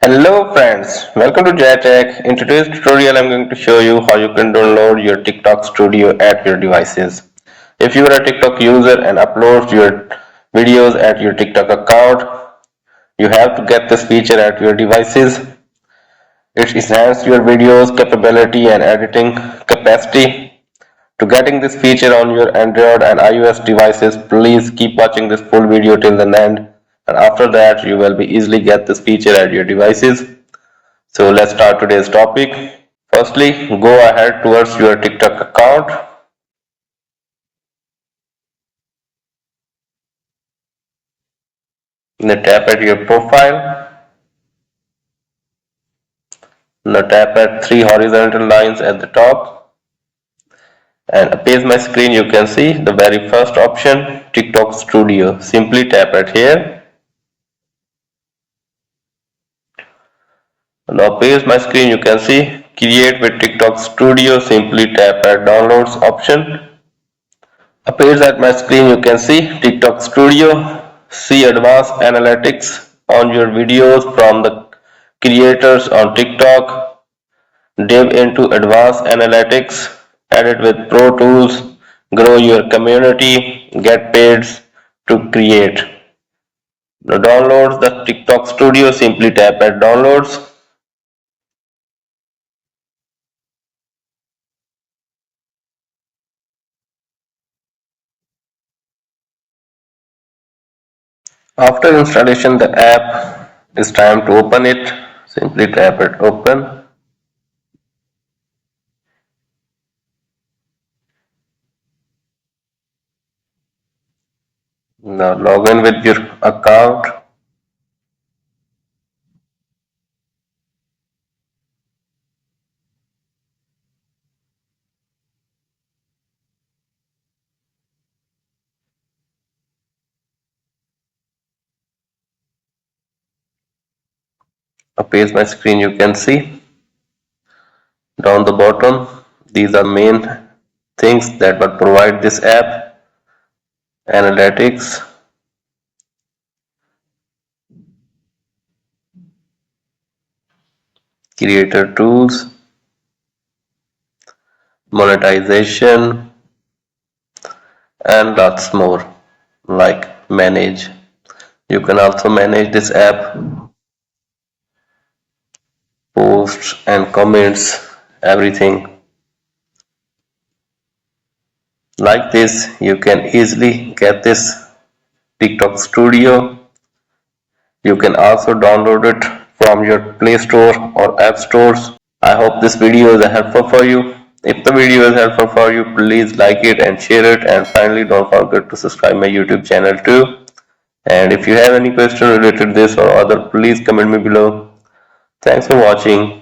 Hello friends, welcome to JoyTech. In today's tutorial, I'm going to show you how you can download your TikTok studio at your devices. If you are a TikTok user and upload your videos at your TikTok account, you have to get this feature at your devices. It enhances your videos capability and editing capacity. To getting this feature on your Android and iOS devices, please keep watching this full video till the end, and after that you will be easily get this feature at your devices. So let's start today's topic. Firstly, go ahead towards your TikTok account. Now tap at your profile. Now tap at three horizontal lines at the top. And appears my screen, you can see the very first option, TikTok Studio. Simply tap at here. Now appears my screen, you can see create with TikTok Studio. Simply tap at downloads option. Appears at my screen, you can see TikTok Studio. See advanced analytics on your videos from the creators on TikTok. Dive into advanced analytics, edit with pro tools, grow your community, get paid to create. Now download the TikTok Studio. Simply tap at downloads. After installation, the app is time to open it. Simply tap at open. Now log in with your account. Appears my screen, you can see down the bottom. These are main things that will provide this app: analytics, creator tools, monetization, and lots more like manage. You can also manage this app, posts and comments, everything. Like this, you can easily get this TikTok Studio. You can also download it from your Play Store or App Stores. I hope this video is helpful for you. If the video is helpful for you, please like it and share it. And finally, don't forget to subscribe my YouTube channel too. And if you have any question related to this or other, please comment me below. Thanks for watching.